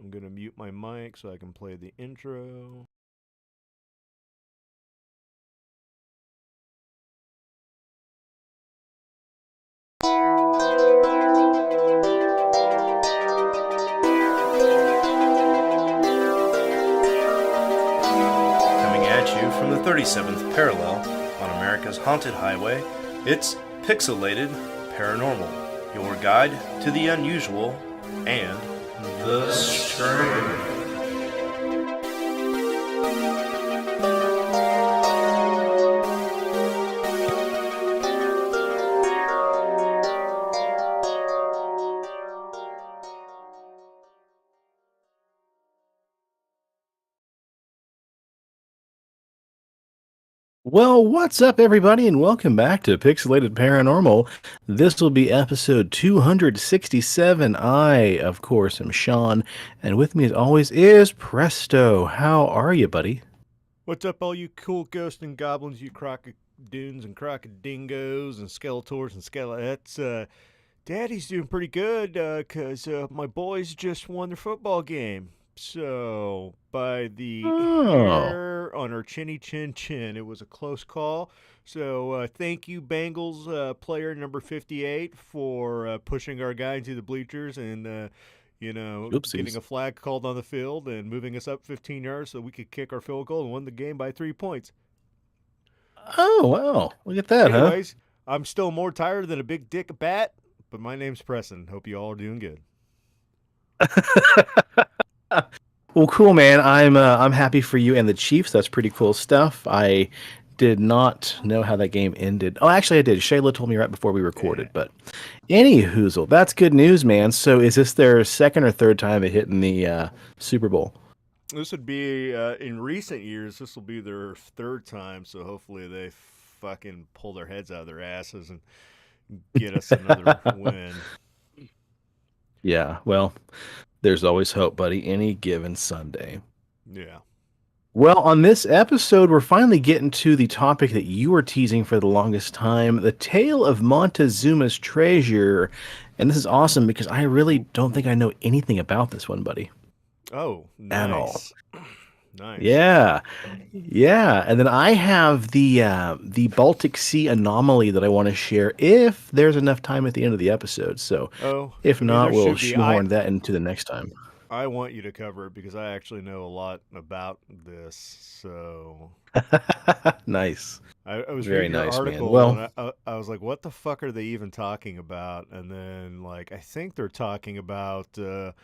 I'm going to mute my mic so I can play the intro. Coming at you from the 37th parallel on America's haunted highway, it's Pixelated Paranormal, your guide to the unusual and the strange. Well, what's up, everybody, and welcome back to Pixelated Paranormal. This will be episode 267. I, of course, am Shawn, and with me, as always, is Presto. How are you, buddy? What's up, all you cool ghosts and goblins, you crocodoons and crocodingos and skeletors and skelettes? Daddy's doing pretty good, because my boys just won their football game. So, by the Oh, hair on our chinny chin chin, it was a close call. So, thank you, Bengals player number 58, for pushing our guy into the bleachers and, getting oopsies. a flag called on the field and moving us up 15 yards so we could kick our field goal and win the game by 3 points. Oh, wow. Look at that, huh? Anyways, I'm still more tired than a big dick bat, but my name's Preston. Hope you all are doing good. Well, cool, man. I'm happy for you and the Chiefs. That's pretty cool stuff. I did not know how that game ended. Oh, actually, I did. Shayla told me right before we recorded. Yeah. But any hoozle, that's good news, man. So, is this their second or third time at hitting the Super Bowl? This would be, in recent years, this will be their third time, so hopefully they fucking pull their heads out of their asses and get us another win. Yeah. Well, there's always hope, buddy. Any given Sunday. Yeah. Well, on this episode, we're finally getting to the topic that you were teasing for the longest time, the tale of Montezuma's treasure. And this is awesome because I really don't think I know anything about this one, buddy, Oh, at all. nice. Nice. Yeah. Yeah. And then I have the Baltic Sea Anomaly that I want to share if there's enough time at the end of the episode. So Oh, if I mean, not, there we'll should be. I shoehorn that into the next time. I want you to cover it because I actually know a lot about this. So Nice. I was Very reading your nice, man. article Well, and I was like, what the fuck are they even talking about? And then, like, I think they're talking about the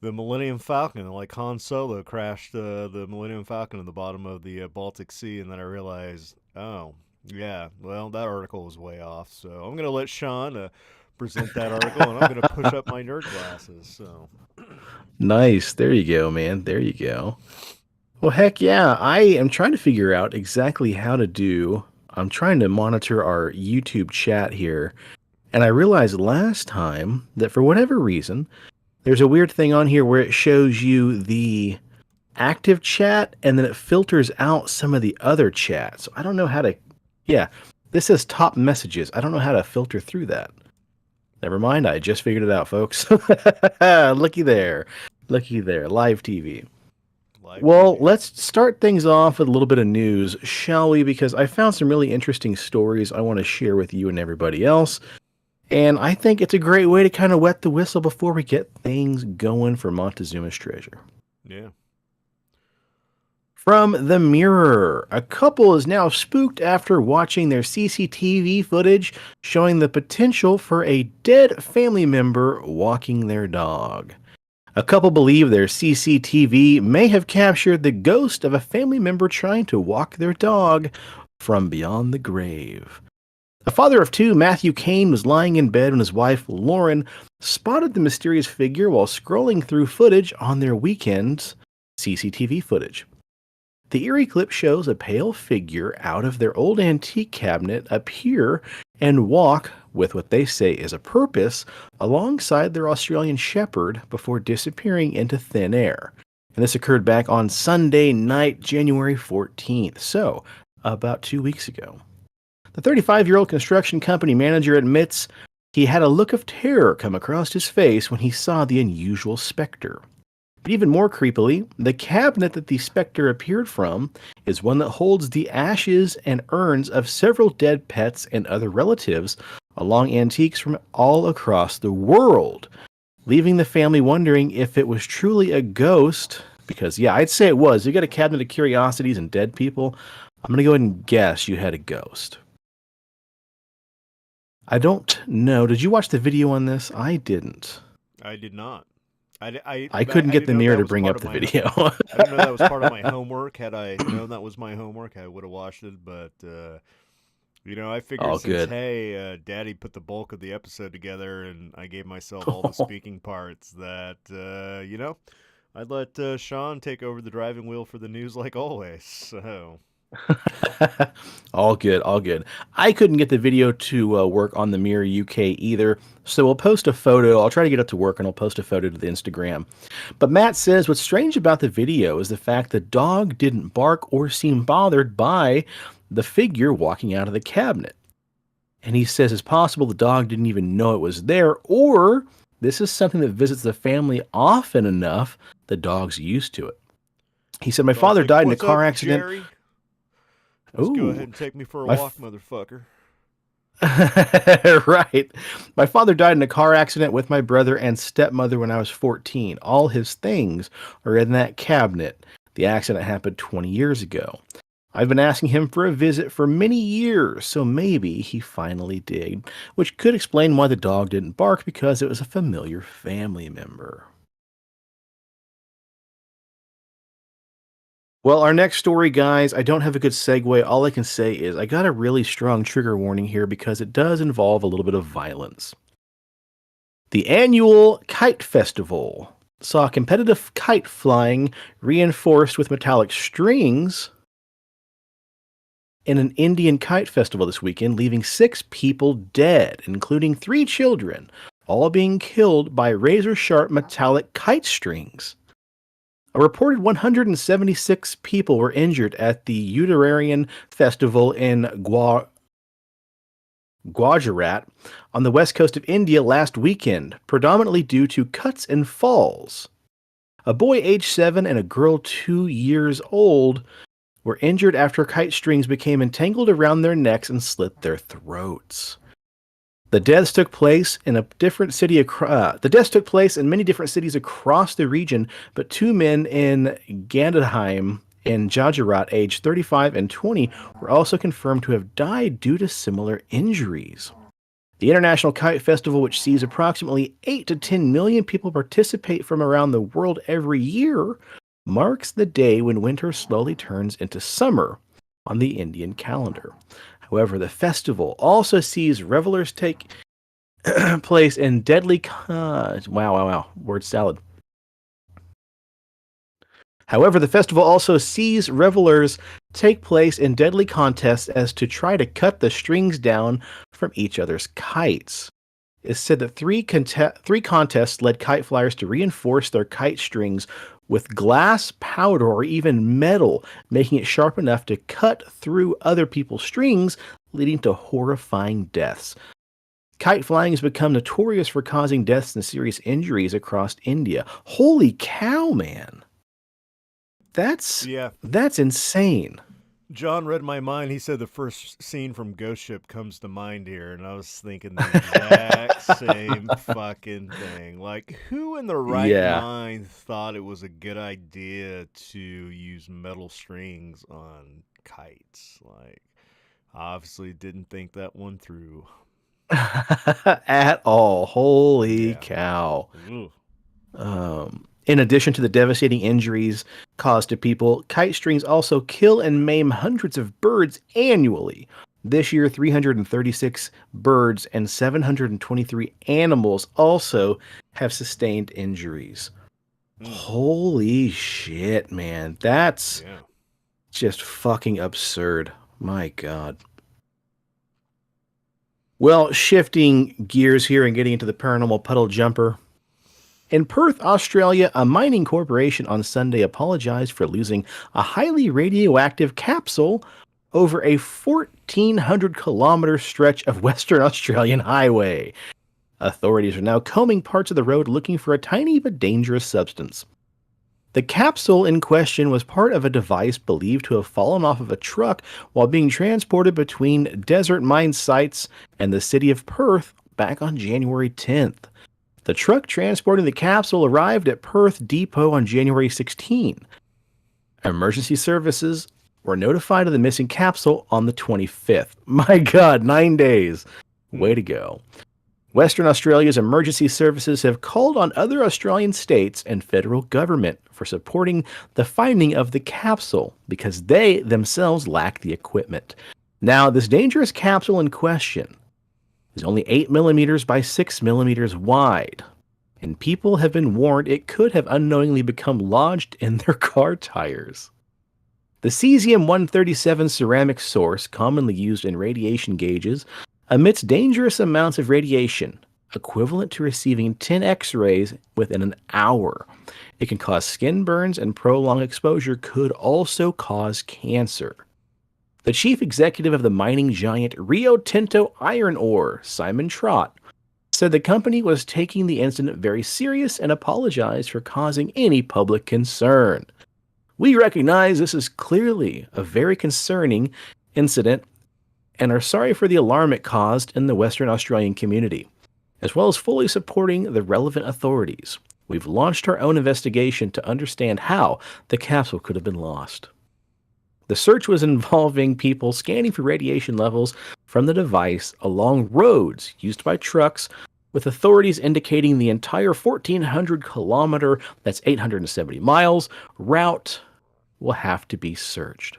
Millennium Falcon. Like, Han Solo crashed the Millennium Falcon in the bottom of the Baltic Sea. And then I realized, oh, yeah, well, that article was way off. So I'm going to let Shawn present that article and I'm going to push up my nerd glasses. So, nice. There you go, man. There you go. Well, heck yeah. I am trying to figure out exactly how to do. I'm trying to monitor our YouTube chat here. And I realized last time that for whatever reason, there's a weird thing on here where it shows you the active chat and then it filters out some of the other chats. So I don't know how to. Yeah, this says top messages. I don't know how to filter through that. Never mind. I just figured it out, folks. Looky there. Looky there. Live TV. live Well, TV. let's start things off with a little bit of news, shall we? Because I found some really interesting stories I want to share with you and everybody else. And I think it's a great way to kind of wet the whistle before we get things going for Montezuma's treasure. Yeah. From the Mirror, a couple is now spooked after watching their CCTV footage showing the potential for a dead family member walking their dog. A couple believe their CCTV may have captured the ghost of a family member trying to walk their dog from beyond the grave. A father of two, Matthew Kane, was lying in bed when his wife, Lauren, spotted the mysterious figure while scrolling through footage on their weekend's CCTV footage. The eerie clip shows a pale figure out of their old antique cabinet appear and walk, with what they say is a purpose, alongside their Australian shepherd before disappearing into thin air. And this occurred back on Sunday night, January 14th, so about 2 weeks ago. The 35-year-old construction company manager admits he had a look of terror come across his face when he saw the unusual specter. But even more creepily, the cabinet that the specter appeared from is one that holds the ashes and urns of several dead pets and other relatives, along antiques from all across the world, leaving the family wondering if it was truly a ghost. Because, yeah, I'd say it was. You got a cabinet of curiosities and dead people. I'm going to go ahead and guess you had a ghost. I don't know. Did you watch the video on this? I didn't. I did not. I couldn't I get didn't the know mirror that to was bring part up of the my. video. I didn't know that was part of my homework. Had I known that was my homework, I would have watched it. But I figured All since good. hey, Daddy put the bulk of the episode together, and I gave myself all the speaking parts. That I'd let Shawn take over the driving wheel for the news like always. So All good, all good. I couldn't get the video to work on the Mirror UK either, so we'll post a photo. I'll try to get it to work and I'll post a photo to the Instagram. But Matt says what's strange about the video is the fact the dog didn't bark or seem bothered by the figure walking out of the cabinet. And he says it's possible the dog didn't even know it was there, or this is something that visits the family often enough the dog's used to it. He said, my dog's father like, died in a "What's up, car accident. Jerry? Let's go ahead Ooh, and take me for a my walk, motherfucker." right. My father died in a car accident with my brother and stepmother when I was 14. All his things are in that cabinet. The accident happened 20 years ago. I've been asking him for a visit for many years, so maybe he finally did, which could explain why the dog didn't bark because it was a familiar family member. Well, our next story, guys, I don't have a good segue. All I can say is I got a really strong trigger warning here because it does involve a little bit of violence. The annual Kite Festival saw competitive kite flying reinforced with metallic strings in an Indian kite festival this weekend, leaving 6 people dead, including 3 children, all being killed by razor sharp metallic kite strings. A reported 176 people were injured at the Uttarayan Festival in Gujarat on the west coast of India last weekend, predominantly due to cuts and falls. A boy aged 7 and a girl 2 years old were injured after kite strings became entangled around their necks and slit their throats. The deaths took place in many different cities across the region, but 2 men in Gandhim in Gujarat, aged 35 and 20, were also confirmed to have died due to similar injuries. The International Kite Festival, which sees approximately 8 to 10 million people participate from around the world every year, marks the day when winter slowly turns into summer on the Indian calendar. However, the festival also sees revelers take place in deadly word salad. However, the festival also sees revelers take place in deadly contests as to try to cut the strings down from each other's kites. It's said that three contests led kite flyers to reinforce their kite strings with glass, powder, or even metal, making it sharp enough to cut through other people's strings, leading to horrifying deaths. Kite flying has become notorious for causing deaths and serious injuries across India. Holy cow, man. That's Yeah. insane. John read my mind. He said the first scene from Ghost Ship comes to mind here, and I was thinking the exact same fucking thing. Like, who in the right Yeah. mind thought it was a good idea to use metal strings on kites? Like, obviously didn't think that one through. At all. Holy Yeah. cow. Ugh. In addition to the devastating injuries caused to people, kite strings also kill and maim hundreds of birds annually. This year, 336 birds and 723 animals also have sustained injuries. Holy shit, man. That's just fucking absurd. My God. Well, shifting gears here and getting into the paranormal puddle jumper. In Perth, Australia, a mining corporation on Sunday apologized for losing a highly radioactive capsule over a 1,400-kilometer stretch of Western Australian highway. Authorities are now combing parts of the road looking for a tiny but dangerous substance. The capsule in question was part of a device believed to have fallen off of a truck while being transported between desert mine sites and the city of Perth back on January 10th. The truck transporting the capsule arrived at Perth Depot on January 16. Emergency services were notified of the missing capsule on the 25th. My God, 9 days. Way to go. Western Australia's emergency services have called on other Australian states and federal government for supporting the finding of the capsule because they themselves lack the equipment. Now, this dangerous capsule in question is only 8 millimeters by 6 millimeters wide, and people have been warned it could have unknowingly become lodged in their car tires. The cesium-137 ceramic source, commonly used in radiation gauges, emits dangerous amounts of radiation, equivalent to receiving 10 X-rays within an hour. It can cause skin burns, and prolonged exposure could also cause cancer. The chief executive of the mining giant Rio Tinto Iron Ore, Simon Trott, said the company was taking the incident very serious and apologized for causing any public concern. We recognize this is clearly a very concerning incident and are sorry for the alarm it caused in the Western Australian community, as well as fully supporting the relevant authorities. We've launched our own investigation to understand how the capsule could have been lost. The search was involving people scanning for radiation levels from the device along roads used by trucks, with authorities indicating the entire 1,400-kilometer, that's 870 miles, route will have to be searched.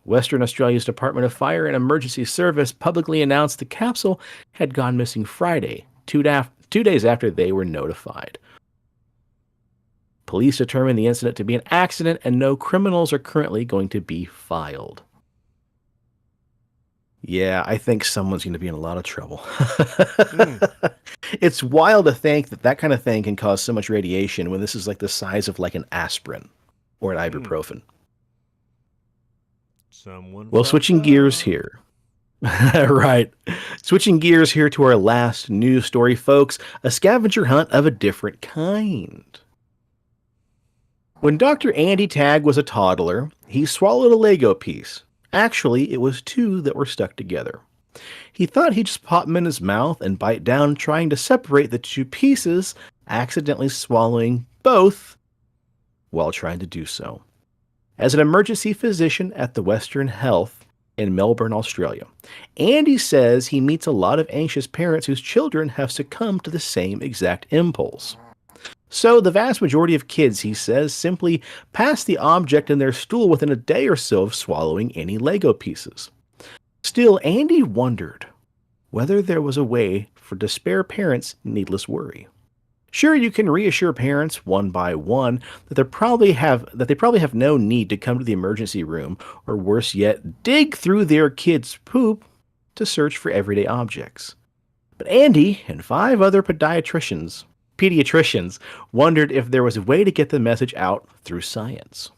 Western Australia's Department of Fire and Emergency Service publicly announced the capsule had gone missing Friday, 2 days after they were notified. Police determined the incident to be an accident, and no criminals are currently going to be filed. Yeah, I think someone's going to be in a lot of trouble. It's wild to think that that kind of thing can cause so much radiation when this is like the size of like an aspirin or an ibuprofen. Well, switching gears here. Right. Switching gears here to our last news story, folks. A scavenger hunt of a different kind. When Dr. Andy Tagg was a toddler, he swallowed a Lego piece. Actually, it was two that were stuck together. He thought he'd just pop them in his mouth and bite down, trying to separate the two pieces, accidentally swallowing both while trying to do so. As an emergency physician at the Western Health in Melbourne, Australia, Andy says he meets a lot of anxious parents whose children have succumbed to the same exact impulse. So the vast majority of kids, he says, simply pass the object in their stool within a day or so of swallowing any Lego pieces. Still, Andy wondered whether there was a way to spare parents needless worry. Sure, you can reassure parents one by one that they probably have no need to come to the emergency room, or worse yet, dig through their kids' poop to search for everyday objects. But Andy and 5 other pediatricians wondered if there was a way to get the message out through science.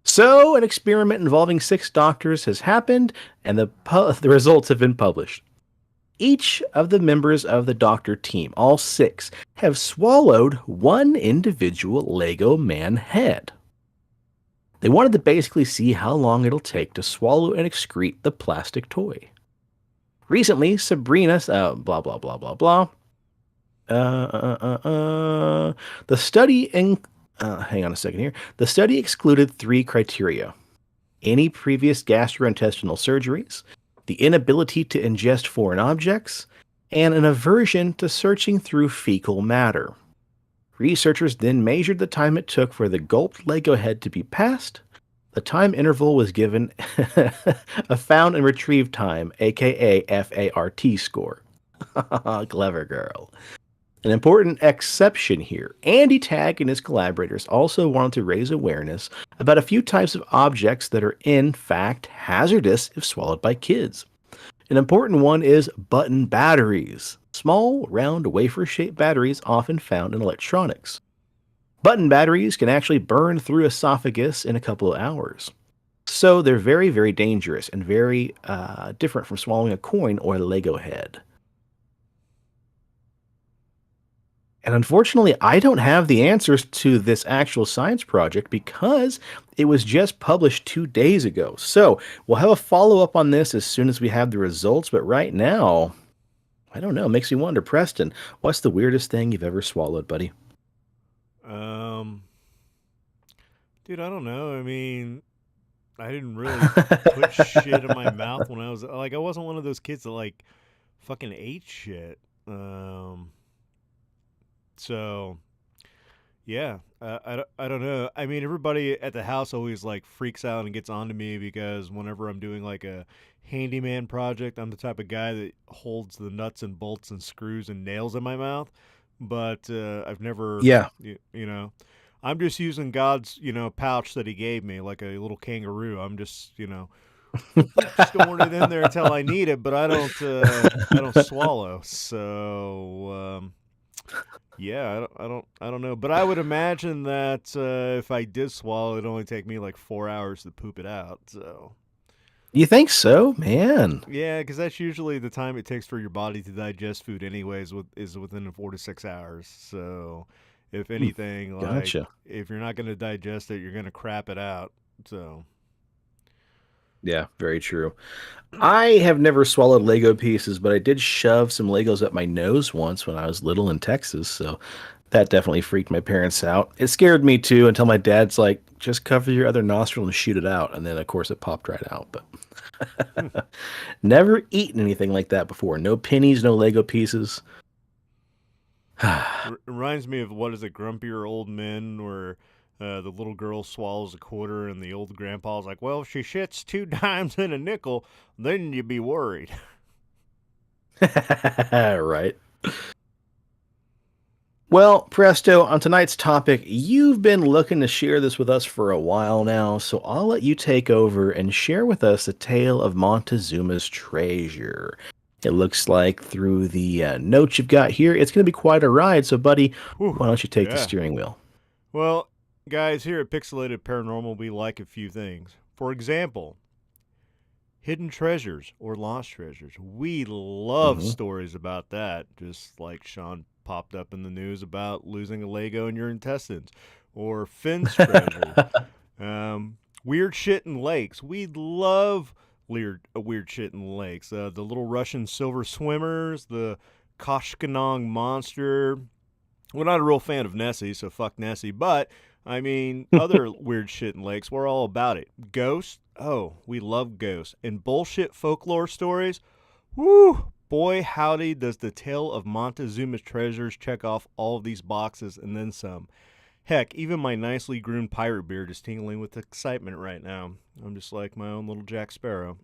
So, an experiment involving 6 doctors has happened, and the results have been published. Each of the members of the doctor team, all 6, have swallowed one individual Lego man head. They wanted to basically see how long it'll take to swallow and excrete the plastic toy. Recently, Sabrina, blah, blah, blah, blah, blah. The study hang on a second here. The study excluded 3 criteria: any previous gastrointestinal surgeries, the inability to ingest foreign objects, and an aversion to searching through fecal matter. Researchers then measured the time it took for the gulped Lego head to be passed. The time interval was given a found and retrieved time, aka FART score. Clever girl. An important exception here. Andy Tagg and his collaborators also wanted to raise awareness about a few types of objects that are in fact hazardous if swallowed by kids. An important one is button batteries, small, round, wafer-shaped batteries often found in electronics. Button batteries can actually burn through esophagus in a couple of hours. So they're very, very dangerous and very different from swallowing a coin or a Lego head. And unfortunately, I don't have the answers to this actual science project because it was just published 2 days ago. So we'll have a follow up on this as soon as we have the results. But right now, I don't know. It makes me wonder, Preston, what's the weirdest thing you've ever swallowed, buddy? Um, dude, I don't know. I mean, I didn't really put shit in my mouth when I was like, I wasn't one of those kids that like fucking ate shit. So yeah, I don't know. I mean, everybody at the house always like freaks out and gets onto me because whenever I'm doing like a handyman project, I'm the type of guy that holds the nuts and bolts and screws and nails in my mouth. But I've never, Yeah. you know, I'm just using God's, pouch that He gave me like a little kangaroo. I'm just, storing it in there until I need it, but I don't swallow. So, yeah, I don't know. But I would imagine that if I did swallow, it'd only take me like 4 hours to poop it out. So, You think so? Man. yeah, because that's usually the time it takes for your body to digest food, anyways. Is within 4 to 6 hours. So, if Hmm, anything, like gotcha. if you're not going to digest it, you're going to crap it out. So, Yeah, very true. I have never swallowed Lego pieces, but I did shove some Legos up my nose once when I was little in Texas, so that definitely freaked my parents out. It scared me too until my dad's like, just cover your other nostril and shoot it out. And then, of course, it popped right out. But never eaten anything like that before. No pennies, no Lego pieces. reminds me of what is it, grumpier old men, where the little girl swallows a quarter, and the old grandpa's like, "Well, if she shits 2 dimes in a nickel, then you'd be worried." Right. Well, Presto, on tonight's topic, you've been looking to share this with us for a while now, so I'll let you take over and share with us the tale of Montezuma's treasure. It looks like through the notes you've got here, it's going to be quite a ride, so, buddy, Whew, why don't you take the yeah. steering wheel? Well, guys, here at Pixelated Paranormal, we like a few things. For example, hidden treasures or lost treasures. We love Hmm. stories about that, just like Shawn popped up in the news about losing a Lego in your intestines, or Finn's treasure. Weird shit in lakes. We love weird shit in lakes. The little Russian silver swimmers, the Koshkanong monster. We're not a real fan of Nessie, so fuck Nessie. But I mean, other weird shit in lakes, we're all about it. Ghosts, oh, we love ghosts. And bullshit folklore stories, woo, boy howdy, does the tale of Montezuma's treasures check off all of these boxes and then some. Heck, even my nicely groomed pirate beard is tingling with excitement right now. I'm just like my own little Jack Sparrow.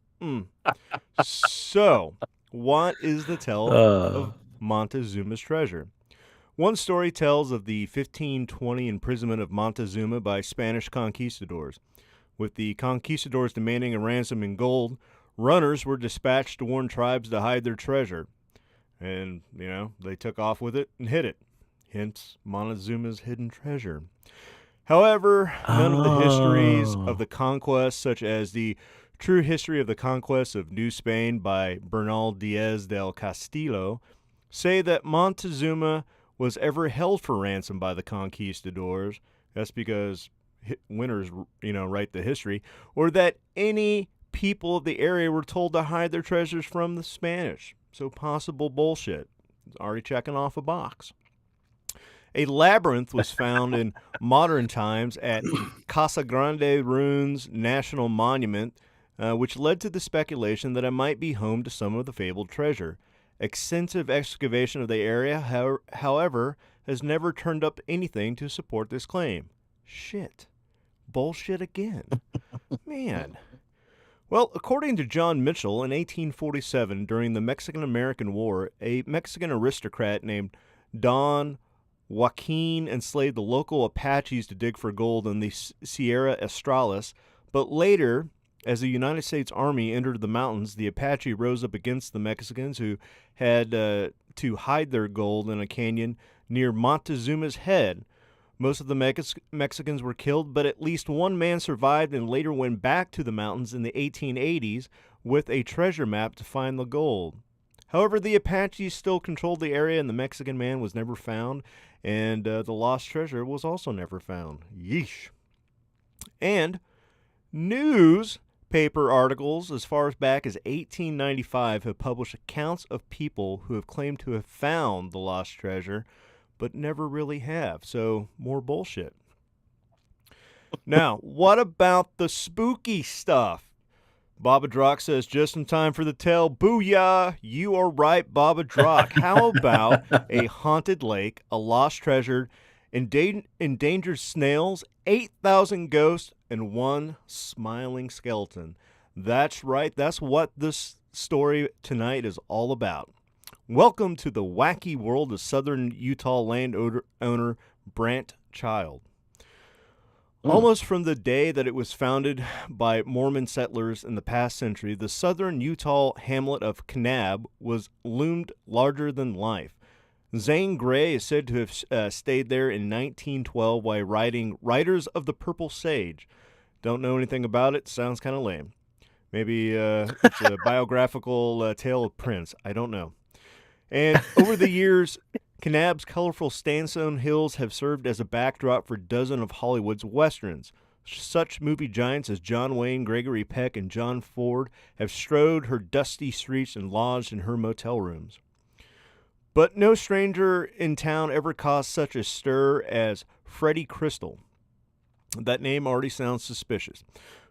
So, what is the tale Uh, of Montezuma's treasure? One story tells of the 1520 imprisonment of Montezuma by Spanish conquistadors. With the conquistadors demanding a ransom in gold, runners were dispatched to warn tribes to hide their treasure. And, they took off with it and hid it. Hence, Montezuma's hidden treasure. However, none of the histories of oh. the conquest, such as the True History of the Conquest of New Spain by Bernal Diaz del Castillo, say that Montezuma was ever held for ransom by the conquistadors. That's because winners, write the history, or that any people of the area were told to hide their treasures from the Spanish. So possible bullshit. Already checking off a box. A labyrinth was found in modern times at Casa Grande Ruins National Monument, which led to the speculation that it might be home to some of the fabled treasure. Extensive excavation of the area, however, has never turned up anything to support this claim. Shit. Bullshit again. Man. Well, according to John Mitchell, in 1847, during the Mexican American War, a Mexican aristocrat named Don Joaquin enslaved the local Apaches to dig for gold in the Sierra Estrellas, but later, as the United States Army entered the mountains, the Apache rose up against the Mexicans who had to hide their gold in a canyon near Montezuma's Head. Most of the Mexicans were killed, but at least one man survived and later went back to the mountains in the 1880s with a treasure map to find the gold. However, the Apaches still controlled the area and the Mexican man was never found, and the lost treasure was also never found. Yeesh. And newspaper articles as far as back as 1895 have published accounts of people who have claimed to have found the lost treasure, but never really have. So, more bullshit. Now, what about the spooky stuff? Baba Drock says, just in time for the tale. Booyah! You are right, Baba Drock. How about a haunted lake, a lost treasure, endangered snails, 8,000 ghosts, and one smiling skeleton? That's right. That's what this story tonight is all about. Welcome to the wacky world of Southern Utah landowner Brant Child. Almost from the day that it was founded by Mormon settlers in the past century, the southern Utah hamlet of Kanab was loomed larger than life. Zane Grey is said to have stayed there in 1912 while writing Riders of the Purple Sage. Don't know anything about it. Sounds kind of lame. Maybe it's a biographical tale of Prince. I don't know. And over the years, Kanab's colorful sandstone hills have served as a backdrop for dozens of Hollywood's westerns. Such movie giants as John Wayne, Gregory Peck, and John Ford have strode her dusty streets and lodged in her motel rooms. But no stranger in town ever caused such a stir as Freddie Crystal. That name already sounds suspicious.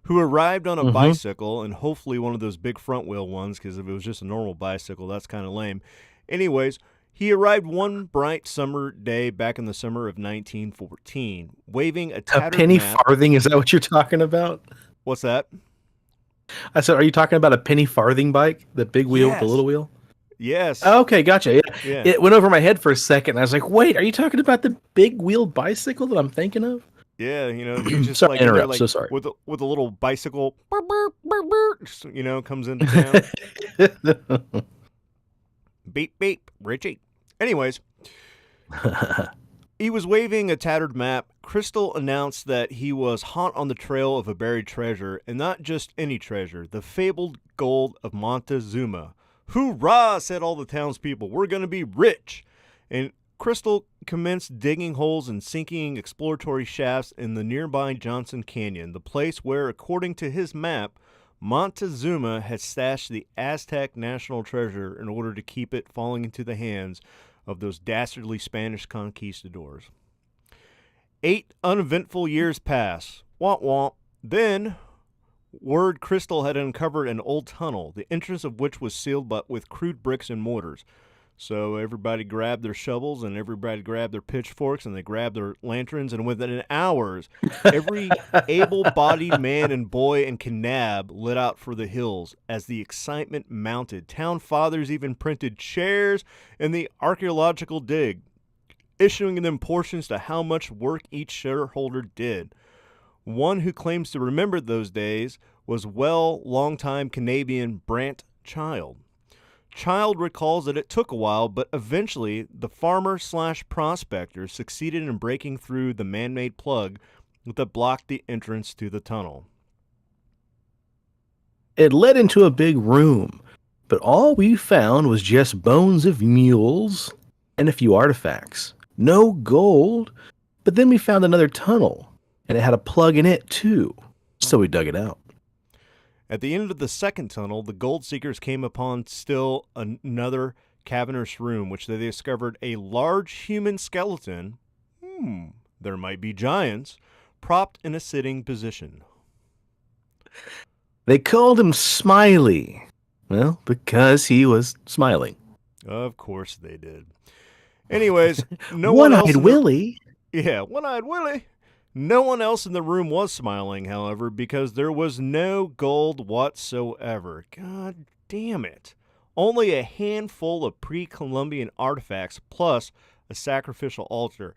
Who arrived on a bicycle, and hopefully one of those big front wheel ones, because if it was just a normal bicycle, that's kind of lame. Anyways, he arrived one bright summer day back in the summer of 1914, waving a tattered penny map. farthing, is that what you're talking about? What's that? I said, are you talking about a penny farthing bike? The big wheel with the little wheel? Yes. Okay, gotcha. Yeah. It went over my head for a second, and I was like, wait, are you talking about the big wheel bicycle that I'm thinking of? Yeah, you just sorry, like, interrupt, like so sorry. with a little bicycle, comes into town. Beep, beep, Richie. Anyways, he was waving a tattered map. Crystal announced that he was hot on the trail of a buried treasure, and not just any treasure, the fabled gold of Montezuma. Hoorah, said all the townspeople. We're going to be rich. And Crystal commenced digging holes and sinking exploratory shafts in the nearby Johnson Canyon, the place where, according to his map, Montezuma had stashed the Aztec national treasure in order to keep it falling into the hands of those dastardly Spanish conquistadors. 8 uneventful years pass. Womp womp. Then, word Crystal had uncovered an old tunnel, the entrance of which was sealed but with crude bricks and mortars. So everybody grabbed their shovels and everybody grabbed their pitchforks and they grabbed their lanterns, and within hours, every able-bodied man and boy in Kanab lit out for the hills. As the excitement mounted, town fathers even printed shares in the archaeological dig, issuing them portions to how much work each shareholder did. One who claims to remember those days was longtime Canadian Brant Child. Child recalls that it took a while, but eventually the farmer/prospector succeeded in breaking through the man-made plug that blocked the entrance to the tunnel. It led into a big room, but all we found was just bones of mules and a few artifacts. No gold, but then we found another tunnel, and it had a plug in it too, so we dug it out. At the end of the second tunnel, the gold seekers came upon still another cavernous room, which they discovered a large human skeleton, there might be giants, propped in a sitting position. They called him Smiley. Well, because he was smiling. Of course they did. Anyways, no One-eyed Willie. Yeah, One-eyed Willie. No one else in the room was smiling, however, because there was no gold whatsoever. God damn it. Only a handful of pre-Columbian artifacts plus a sacrificial altar.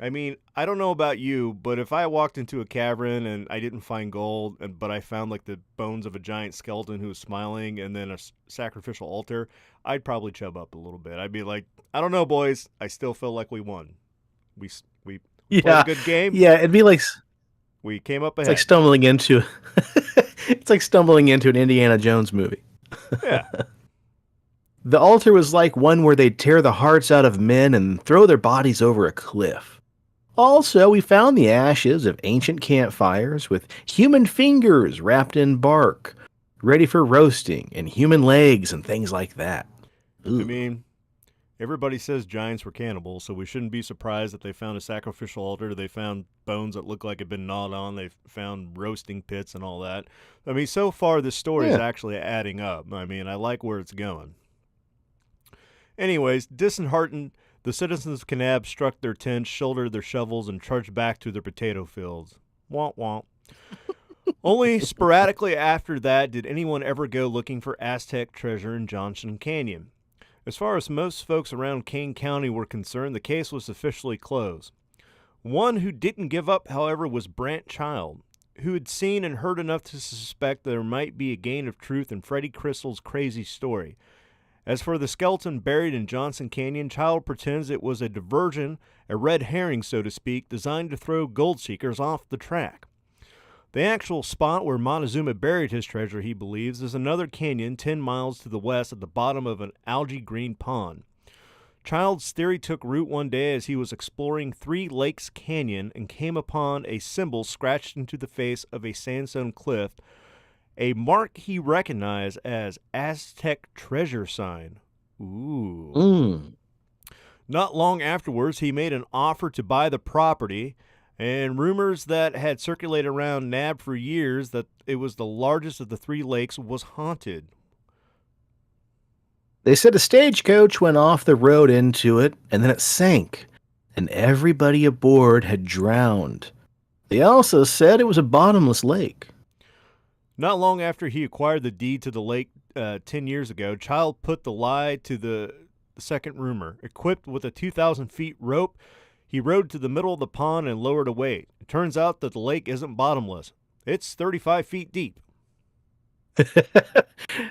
I mean, I don't know about you, but if I walked into a cavern and I didn't find gold, but I found like the bones of a giant skeleton who was smiling and then a sacrificial altar, I'd probably chub up a little bit. I'd be like, I don't know, boys. I still feel like we won. We played a good game. Yeah, it'd be like we came up ahead. It's like stumbling into it's like stumbling into an Indiana Jones movie. Yeah. The altar was like one where they'd tear the hearts out of men and throw their bodies over a cliff. Also, we found the ashes of ancient campfires with human fingers wrapped in bark, ready for roasting, and human legs and things like that. I Ooh. mean, everybody says giants were cannibals, so we shouldn't be surprised that they found a sacrificial altar. They found bones that look like had been gnawed on. They found roasting pits and all that. I mean, so far this story is Yeah. actually adding up. I mean, I like where it's going. Anyways, disheartened, the citizens of Kanab struck their tents, shouldered their shovels, and trudged back to their potato fields. Womp womp. Only sporadically after that did anyone ever go looking for Aztec treasure in Johnson Canyon. As far as most folks around Kane County were concerned, the case was officially closed. One who didn't give up, however, was Brant Child, who had seen and heard enough to suspect there might be a grain of truth in Freddie Crystal's crazy story. As for the skeleton buried in Johnson Canyon, Child pretends it was a diversion, a red herring, so to speak, designed to throw gold seekers off the track. The actual spot where Montezuma buried his treasure, he believes, is another canyon 10 miles to the west at the bottom of an algae-green pond. Child's theory took root one day as he was exploring Three Lakes Canyon and came upon a symbol scratched into the face of a sandstone cliff, a mark he recognized as Aztec treasure sign. Ooh. Mm. Not long afterwards, he made an offer to buy the property, and rumors that had circulated around NAB for years that it was the largest of the three lakes was haunted. They said a stagecoach went off the road into it, and then it sank, and everybody aboard had drowned. They also said it was a bottomless lake. Not long after he acquired the deed to the lake 10 years ago, Child put the lie to the second rumor. Equipped with a 2,000 feet rope, he rode to the middle of the pond and lowered a weight. It turns out that the lake isn't bottomless. It's 35 feet deep.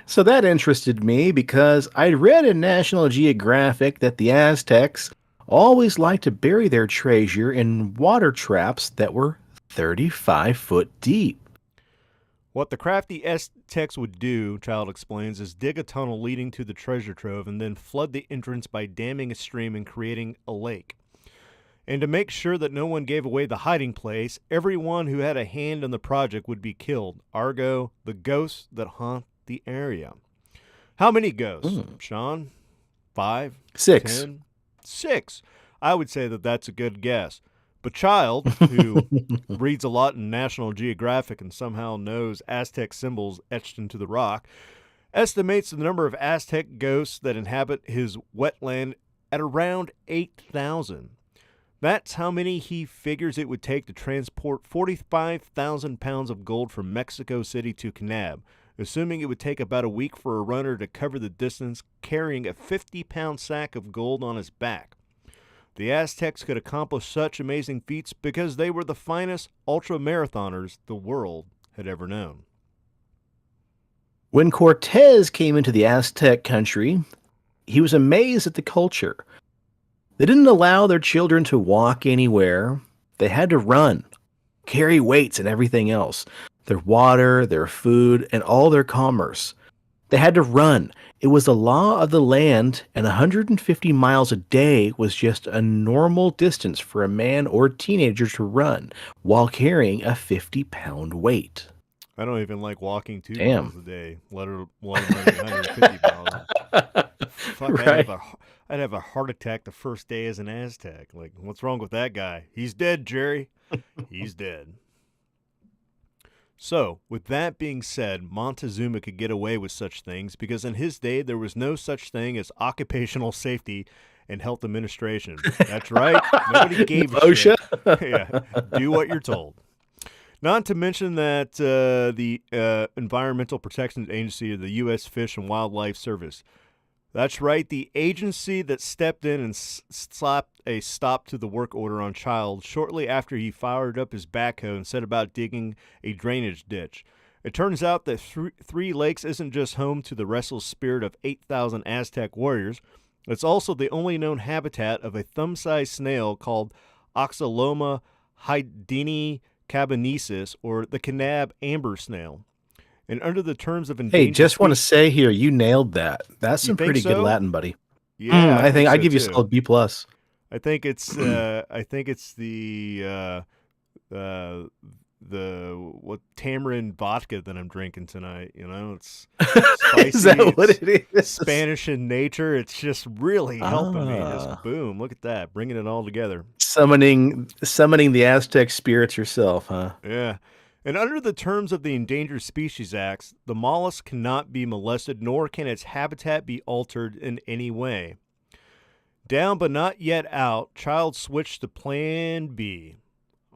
So that interested me because I'd read in National Geographic that the Aztecs always liked to bury their treasure in water traps that were 35 foot deep. What the crafty Aztecs would do, Child explains, is dig a tunnel leading to the treasure trove and then flood the entrance by damming a stream and creating a lake. And to make sure that no one gave away the hiding place, everyone who had a hand in the project would be killed, ergo, the ghosts that haunt the area. How many ghosts, Shawn? 5? 6. 10? 6. I would say that that's a good guess. But Child, who reads a lot in National Geographic and somehow knows Aztec symbols etched into the rock, estimates the number of Aztec ghosts that inhabit his wetland at around 8,000. That's how many he figures it would take to transport 45,000 pounds of gold from Mexico City to Kanab, assuming it would take about a week for a runner to cover the distance carrying a 50-pound sack of gold on his back. The Aztecs could accomplish such amazing feats because they were the finest ultra-marathoners the world had ever known. When Cortez came into the Aztec country, he was amazed at the culture. They didn't allow their children to walk anywhere. They had to run, carry weights and everything else, their water, their food, and all their commerce. They had to run. It was the law of the land, and 150 miles a day was just a normal distance for a man or teenager to run while carrying a 50-pound weight. I don't even like walking 2 Damn. miles a day, let alone running 150 miles. Fuck, Right. I'd have a heart attack the first day as an Aztec. Like, what's wrong with that guy? He's dead, Jerry. He's dead. So, with that being said, Montezuma could get away with such things because in his day there was no such thing as occupational safety and health administration. That's right. Nobody gave a shit. Yeah, do what you're told. Not to mention that the Environmental Protection Agency of the U.S. Fish and Wildlife Service. That's right, the agency that stepped in and slapped a stop to the work order on Child shortly after he fired up his backhoe and set about digging a drainage ditch. It turns out that Three Lakes isn't just home to the restless spirit of 8,000 Aztec warriors. It's also the only known habitat of a thumb-sized snail called Oxyloma hydini cabanesis, or the Kanab amber snail. And under the terms of Hey, endangered just want to species, say here, you nailed that. That's you some think pretty good so? Latin, buddy. Yeah, I I think think I'd so give you a too. solid B plus. I think it's uh, the what tamarind vodka that I'm drinking tonight. It's Is spicy. that what It's it is? Spanish in nature. It's just really helping me. Just Ah, boom, look at that, bringing it all together. summoning the Aztec spirits yourself, huh? Yeah. And under the terms of the Endangered Species Acts, the mollusk cannot be molested, nor can its habitat be altered in any way. Down but not yet out, Child switched to Plan B.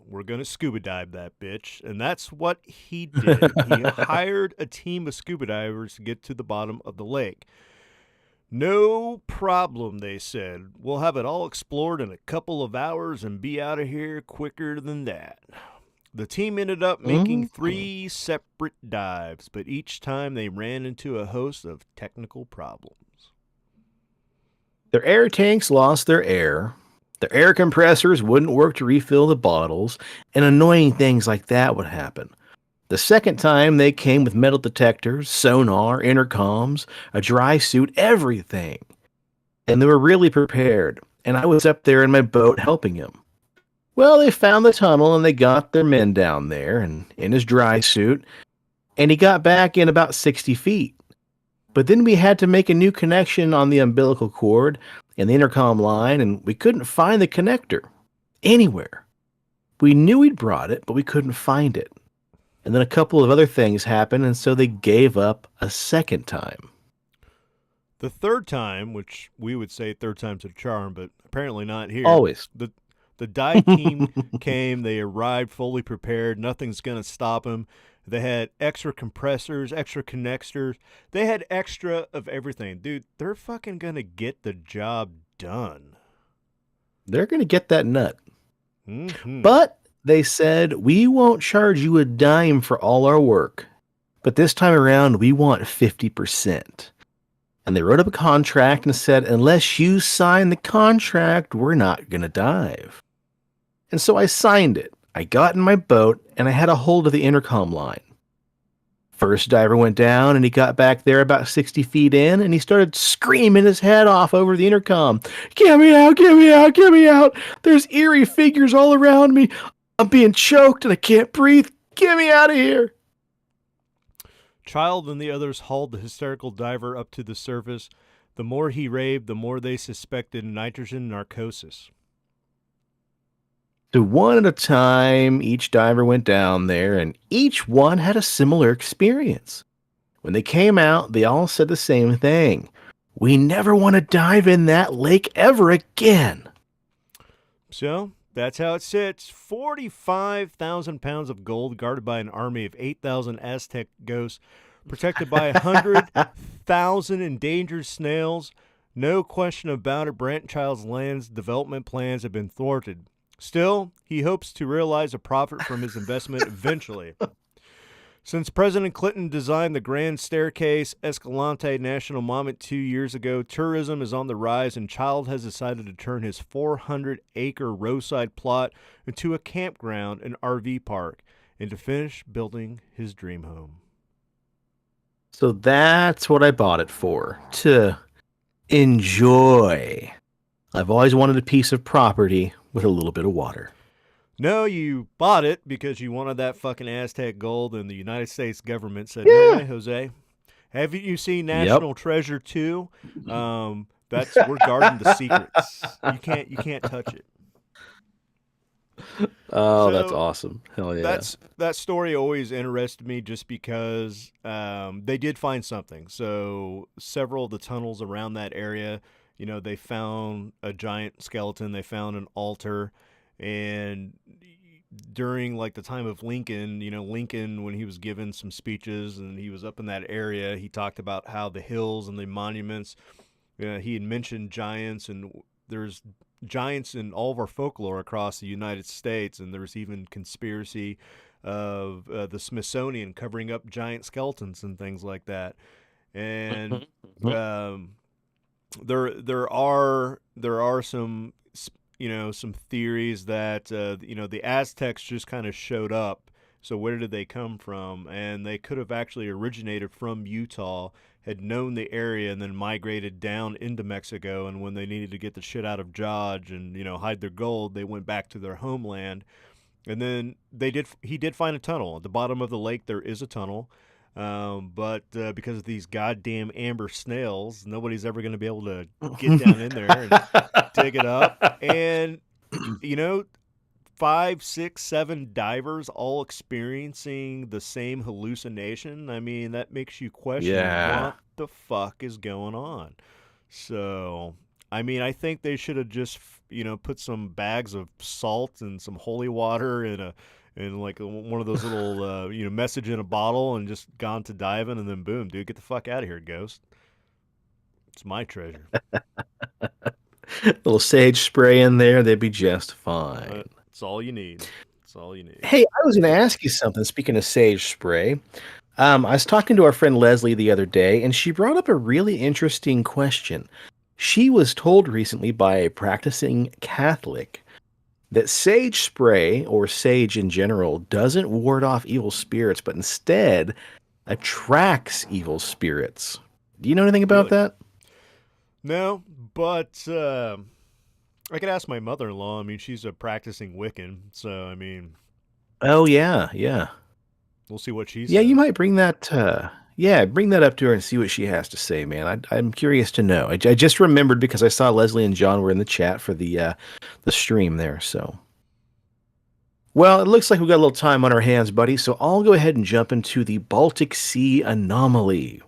We're going to scuba dive that bitch. And that's what he did. He hired a team of scuba divers to get to the bottom of the lake. No problem, they said. We'll have it all explored in a couple of hours and be out of here quicker than that. The team ended up making Mhm. 3 separate dives, but each time they ran into a host of technical problems. Their air tanks lost their air. Their air compressors wouldn't work to refill the bottles, and annoying things like that would happen. The second time, they came with metal detectors, sonar, intercoms, a dry suit, everything. And they were really prepared, and I was up there in my boat helping him. Well, they found the tunnel and they got their men down there and in his dry suit, and he got back in about 60 feet. But then we had to make a new connection on the umbilical cord and the intercom line, and we couldn't find the connector anywhere. We knew he'd brought it, but we couldn't find it. And then a couple of other things happened, and so they gave up a second time. The third time, which we would say third time's a charm, but apparently not here, Always. the the dive team came. They arrived fully prepared. Nothing's gonna stop them. They had extra compressors, extra connectors. They had extra of everything, dude. They're fucking gonna get the job done. They're going to get that nut. Hmm. But they said, we won't charge you a dime for all our work. But this time around, we want 50%. And they wrote up a contract and said, unless you sign the contract, we're not going to dive. And so I signed it. I got in my boat and I had a hold of the intercom line. First diver went down and he got back there about 60 feet in and he started screaming his head off over the intercom. Get me out, get me out, get me out. There's eerie figures all around me. I'm being choked and I can't breathe. Get me out of here. Child and the others hauled the hysterical diver up to the surface. The more he raved, the more they suspected nitrogen narcosis. So one at a time, each diver went down there and each one had a similar experience. When they came out, they all said the same thing. We never want to dive in that lake ever again. So that's how it sits. 45,000 pounds of gold guarded by an army of 8,000 Aztec ghosts, protected by 100,000 endangered snails. No question about it, Brant Child's land's development plans have been thwarted. Still, he hopes to realize a profit from his investment eventually. Since President Clinton designed the Grand Staircase Escalante National Monument 2 years ago, tourism is on the rise, and Child has decided to turn his 400-acre roadside plot into a campground and RV park, and to finish building his dream home. So that's what I bought it for. To enjoy. I've always wanted a piece of property with a little bit of water. No, you bought it because you wanted that fucking Aztec gold, and the United States government said, "No Yeah. way, Jose. Haven't you seen Yep. National Treasure 2? That's we're guarding the secrets. You can't touch it." Oh, that's So awesome. Hell yeah. that story always interested me just because they did find something. So several of the tunnels around that area, they found a giant skeleton. They found an altar, and during like the time of Lincoln, Lincoln, when he was given some speeches and he was up in that area, he talked about how the hills and the monuments. He had mentioned giants, and there's giants in all of our folklore across the United States, and there's even conspiracy of the Smithsonian covering up giant skeletons and things like that. And um, there are some some theories that the Aztecs just kind of showed up So where did they come from? And they could have actually originated from Utah, had known the area, and then migrated down into Mexico. And when they needed to get the shit out of Dodge and hide their gold, they went back to their homeland. And then he did find a tunnel at the bottom of the lake. There is a tunnel, but because of these goddamn amber snails, nobody's ever going to be able to get down in there and dig it up. And you know, five, six, seven divers all experiencing the same hallucination. I mean, that makes you question Yeah. what the fuck is going on. So, I mean, I think they should have just, put some bags of salt and some holy water in like one of those little, message in a bottle and just gone to diving and then boom, dude, get the fuck out of here, ghost. It's my treasure. Little sage spray in there, they'd be just fine. It's all you need. It's all you need. Hey, I was going to ask you something. Speaking of sage spray, I was talking to our friend Leslie the other day, and she brought up a really interesting question. She was told recently by a practicing Catholic that sage spray, or sage in general, doesn't ward off evil spirits, but instead attracts evil spirits. Do you know anything about Really? that? No, but I could ask my mother-in-law. I mean, she's a practicing Wiccan, so I mean, Oh, yeah, yeah. we'll see what she Yeah, you says. might bring that. Yeah, bring that up to her and see what she has to say, man. I'm curious to know. I just remembered because I saw Leslie and John were in the chat for the stream there. So, well, it looks like we've got a little time on our hands, buddy. So I'll go ahead and jump into the Baltic Sea Anomaly.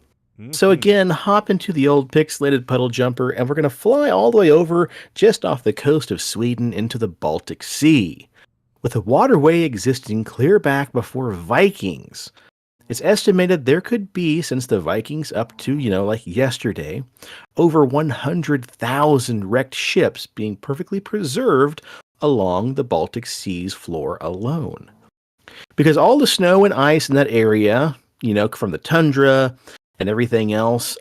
So Mm-hmm. again, hop into the old pixelated puddle jumper, and we're gonna fly all the way over just off the coast of Sweden into the Baltic Sea, with a waterway existing clear back before Vikings. It's estimated there could be, since the Vikings up to, like yesterday, over 100,000 wrecked ships being perfectly preserved along the Baltic Sea's floor alone. Because all the snow and ice in that area, from the tundra and everything else,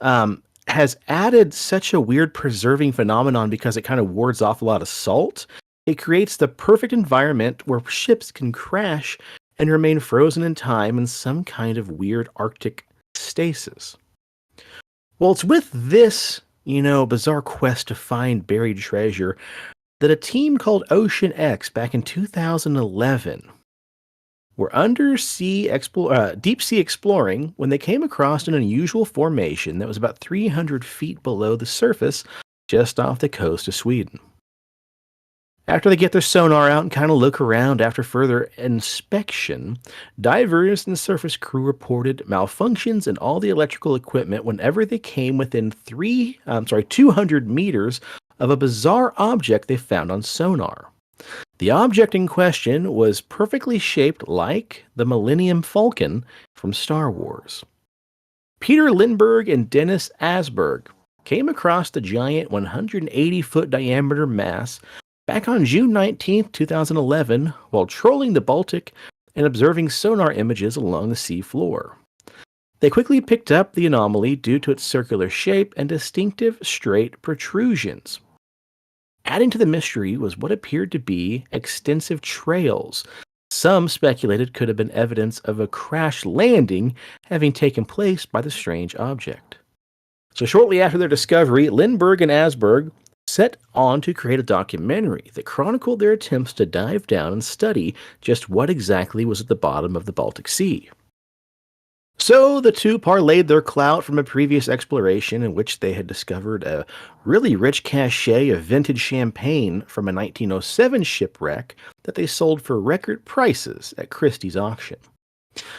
has added such a weird preserving phenomenon because it kind of wards off a lot of salt. It creates the perfect environment where ships can crash and remain frozen in time in some kind of weird Arctic stasis. Well, it's with this, bizarre quest to find buried treasure that a team called Ocean X back in 2011 were deep sea exploring when they came across an unusual formation that was about 300 feet below the surface just off the coast of Sweden. After they get their sonar out and kind of look around after further inspection, divers and surface crew reported malfunctions in all the electrical equipment whenever they came within 200 meters of a bizarre object they found on sonar. The object in question was perfectly shaped like the Millennium Falcon from Star Wars. Peter Lindbergh and Dennis Asberg came across the giant 180-foot diameter mass back on June 19th, 2011, while trolling the Baltic and observing sonar images along the sea floor. They quickly picked up the anomaly due to its circular shape and distinctive straight protrusions. Adding to the mystery was what appeared to be extensive trails. Some speculated could have been evidence of a crash landing having taken place by the strange object. So shortly after their discovery, Lindbergh and Asberg set on to create a documentary that chronicled their attempts to dive down and study just what exactly was at the bottom of the Baltic Sea. So the two parlayed their clout from a previous exploration in which they had discovered a really rich cache of vintage champagne from a 1907 shipwreck that they sold for record prices at Christie's auction.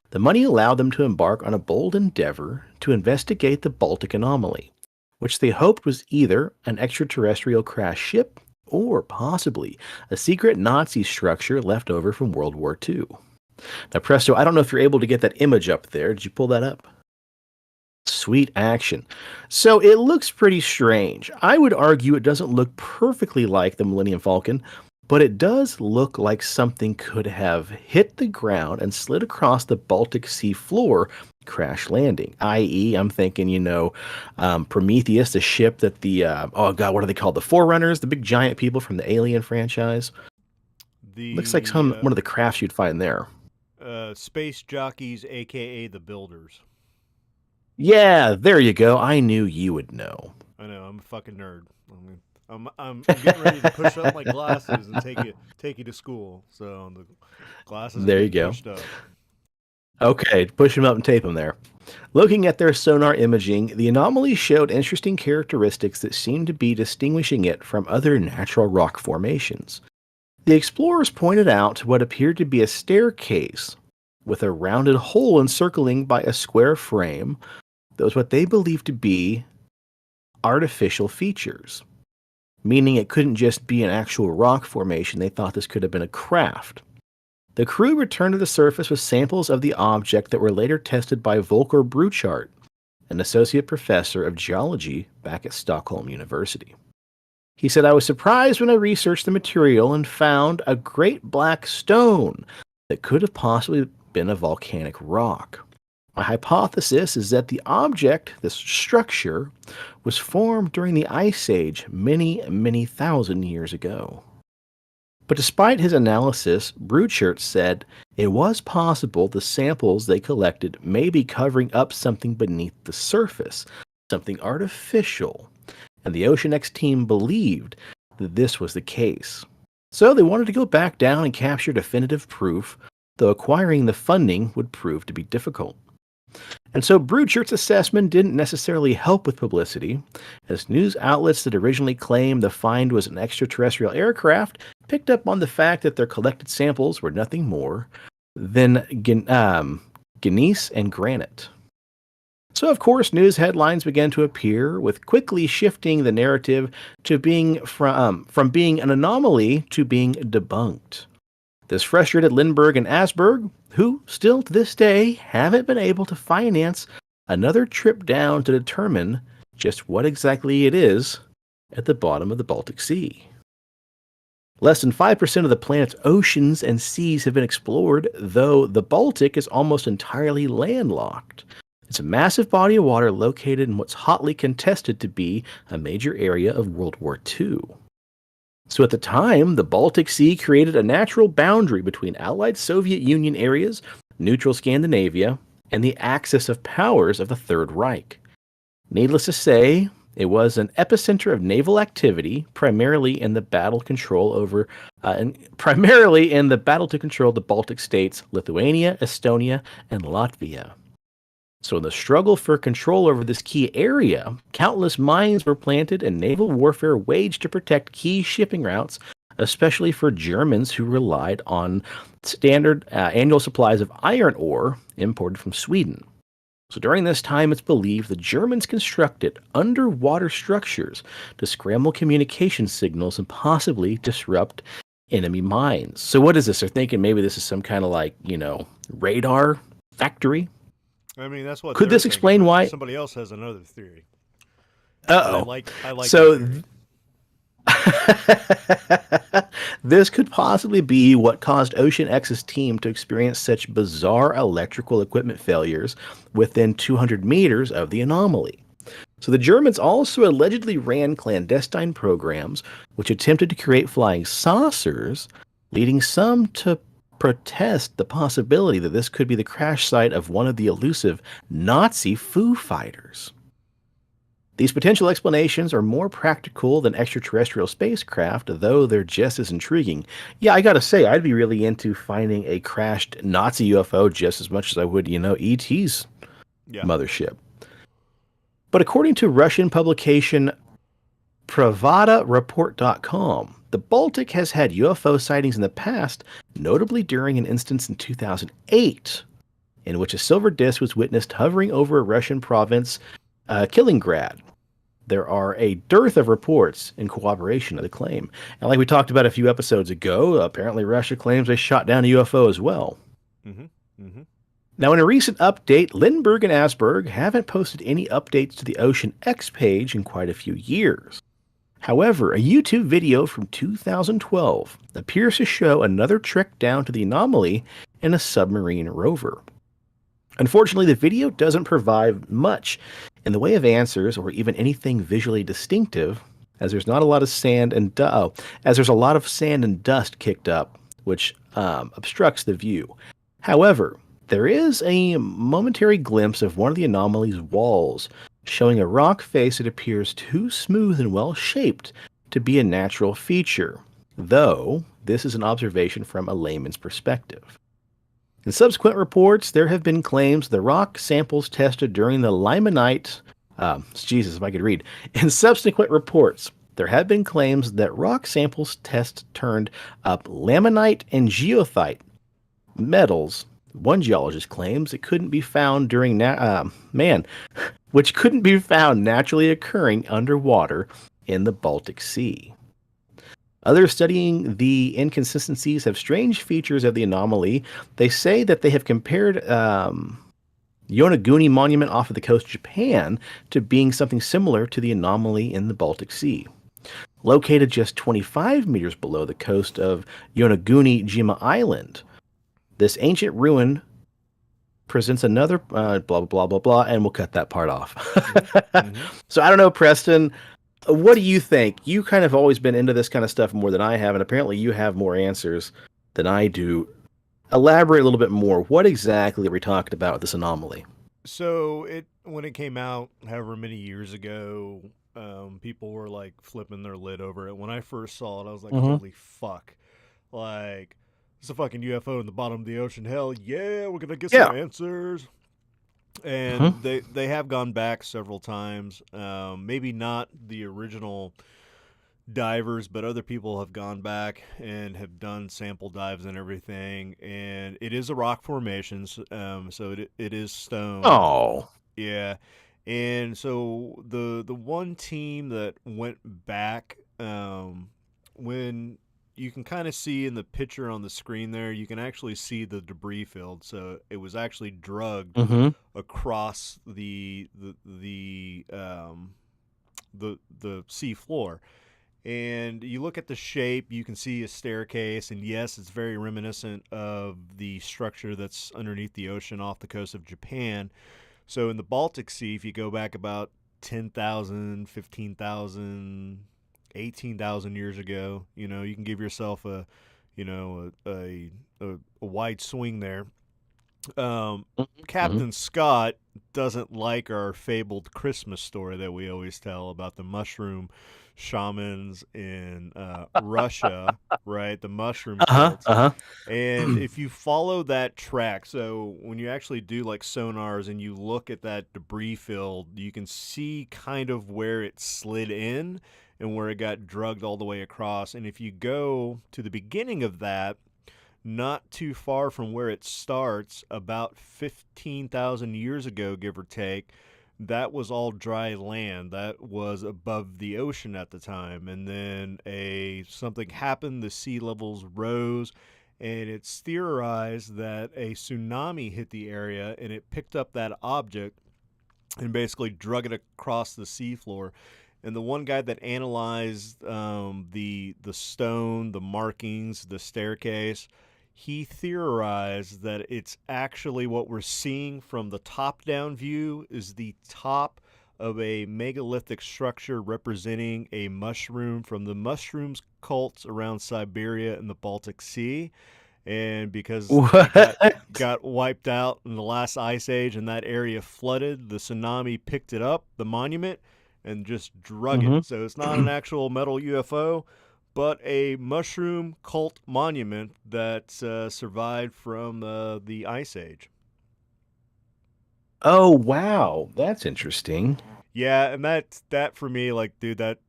The money allowed them to embark on a bold endeavor to investigate the Baltic anomaly, which they hoped was either an extraterrestrial crash ship or possibly a secret Nazi structure left over from World War II. Now, Presto, I don't know if you're able to get that image up there. Did you pull that up? Sweet action. So it looks pretty strange. I would argue it doesn't look perfectly like the Millennium Falcon, but it does look like something could have hit the ground and slid across the Baltic Sea floor, crash landing. I.e., I'm thinking, Prometheus, the ship that what are they called? The Forerunners, the big giant people from the Alien franchise. Looks like The one of the crafts you'd find there. Space Jockeys, aka the Builders. Yeah, there you go. I knew you would know. I know I'm a fucking nerd. I mean, I'm getting ready to push up my glasses and take you to school. So the glasses are There you getting go. pushed up. Okay, push them up and tape them there. Looking at their sonar imaging, the anomaly showed interesting characteristics that seemed to be distinguishing it from other natural rock formations. The explorers pointed out what appeared to be a staircase with a rounded hole encircling by a square frame that was what they believed to be artificial features, meaning it couldn't just be an actual rock formation. They thought this could have been a craft. The crew returned to the surface with samples of the object that were later tested by Volker Bruchart, an associate professor of geology back at Stockholm University. He said, I was surprised when I researched the material and found a great black stone that could have possibly been a volcanic rock. My hypothesis is that the object, this structure, was formed during the Ice Age many, many thousand years ago. But despite his analysis, Bruchert said it was possible the samples they collected may be covering up something beneath the surface, something artificial, and the Ocean X team believed that this was the case. So they wanted to go back down and capture definitive proof, though acquiring the funding would prove to be difficult. And so Bruchert's assessment didn't necessarily help with publicity, as news outlets that originally claimed the find was an extraterrestrial aircraft picked up on the fact that their collected samples were nothing more than gneiss and granite. So, of course, news headlines began to appear, with quickly shifting the narrative to being from being an anomaly to being debunked. This frustrated Lindbergh and Asberg, who still to this day haven't been able to finance another trip down to determine just what exactly it is at the bottom of the Baltic Sea. Less than 5% of the planet's oceans and seas have been explored, though the Baltic is almost entirely landlocked. It's a massive body of water located in what's hotly contested to be a major area of World War II. So at the time, the Baltic Sea created a natural boundary between Allied Soviet Union areas, neutral Scandinavia, and the axis of powers of the Third Reich. Needless to say, it was an epicenter of naval activity, primarily in the battle to control the Baltic states, Lithuania, Estonia, and Latvia. So in the struggle for control over this key area, countless mines were planted and naval warfare waged to protect key shipping routes, especially for Germans who relied on standard annual supplies of iron ore imported from Sweden. So during this time, it's believed the Germans constructed underwater structures to scramble communication signals and possibly disrupt enemy mines. So what is this? They're thinking maybe this is some kind of radar factory. I mean, that's what. Could this explain why? Somebody else has another theory. Uh-oh. I like so that this could possibly be what caused Ocean X's team to experience such bizarre electrical equipment failures within 200 meters of the anomaly. So the Germans also allegedly ran clandestine programs which attempted to create flying saucers, leading some to protest the possibility that this could be the crash site of one of the elusive Nazi Foo Fighters. These potential explanations are more practical than extraterrestrial spacecraft, though they're just as intriguing. Yeah, I gotta say, I'd be really into finding a crashed Nazi UFO just as much as I would, E.T.'s mothership. But according to Russian publication PrivataReport.com, the Baltic has had UFO sightings in the past, notably during an instance in 2008, in which a silver disk was witnessed hovering over a Russian province, Kaliningrad. There are a dearth of reports in corroboration of the claim. And like we talked about a few episodes ago, apparently Russia claims they shot down a UFO as well. Mm-hmm. Mm-hmm. Now, in a recent update, Lindbergh and Asberg haven't posted any updates to the Ocean X page in quite a few years. However, a YouTube video from 2012 appears to show another trek down to the anomaly in a submarine rover. Unfortunately, the video doesn't provide much in the way of answers or even anything visually distinctive, as there's not a lot of sand and dust kicked up, which obstructs the view. However, there is a momentary glimpse of one of the anomaly's walls, showing a rock face that appears too smooth and well shaped to be a natural feature, though this is an observation from a layman's perspective. In subsequent reports, there have been claims the rock samples tested during the limonite. Jesus, if I could read. In subsequent reports, there have been claims that rock samples test turned up laminite and geothite metals. One geologist claims it couldn't be found during which couldn't be found naturally occurring underwater in the Baltic Sea. Others studying the inconsistencies have strange features of the anomaly. They say that they have compared Yonaguni Monument off of the coast of Japan to being something similar to the anomaly in the Baltic Sea. Located just 25 meters below the coast of Yonaguni-jima Island, this ancient ruin presents another blah, blah, blah, blah, blah, and we'll cut that part off. Mm-hmm. So I don't know, Preston, what do you think? You kind of always been into this kind of stuff more than I have, and apparently you have more answers than I do. Elaborate a little bit more. What exactly are we talking about with this anomaly? So when it came out, however many years ago, people were like flipping their lid over it. When I first saw it, I was like, Mm-hmm. "Holy fuck!" Like, it's a fucking UFO in the bottom of the ocean. Hell yeah, we're gonna get some Yeah. answers. And Mm-hmm. they have gone back several times. Maybe not the original divers, but other people have gone back and have done sample dives and everything. And it is a rock formation, so it is stone. Oh. Yeah, and so the one team that went back, when you can kind of see in the picture on the screen there, you can actually see the debris field. So it was actually drugged Mm-hmm. across the sea floor. And you look at the shape, you can see a staircase, and yes, it's very reminiscent of the structure that's underneath the ocean off the coast of Japan. So in the Baltic Sea, if you go back about 10,000, 15,000, 18,000 years ago, you can give yourself a wide swing there. Mm-hmm. Captain Scott doesn't like our fabled Christmas story that we always tell about the mushroom shamans in Russia, right? The mushroom Uh-huh. cults. Uh-huh. And if you follow that track, so when you actually do like sonars and you look at that debris field, you can see kind of where it slid in and where it got drugged all the way across. And if you go to the beginning of that, not too far from where it starts, about 15,000 years ago, give or take, that was all dry land. That was above the ocean at the time. And then something happened, the sea levels rose, and it's theorized that a tsunami hit the area and it picked up that object and basically drug it across the seafloor. And the one guy that analyzed the stone, the markings, the staircase, he theorized that it's actually what we're seeing from the top-down view is the top of a megalithic structure representing a mushroom from the mushrooms cults around Siberia and the Baltic Sea. And because it got What? got wiped out in the last ice age and that area flooded, the tsunami picked it up, the monument, and just drug it. So it's not an Mm-hmm. actual metal UFO, but a mushroom cult monument that survived from the ice age. Oh, wow. That's interesting. Yeah, and that for me, like, dude, that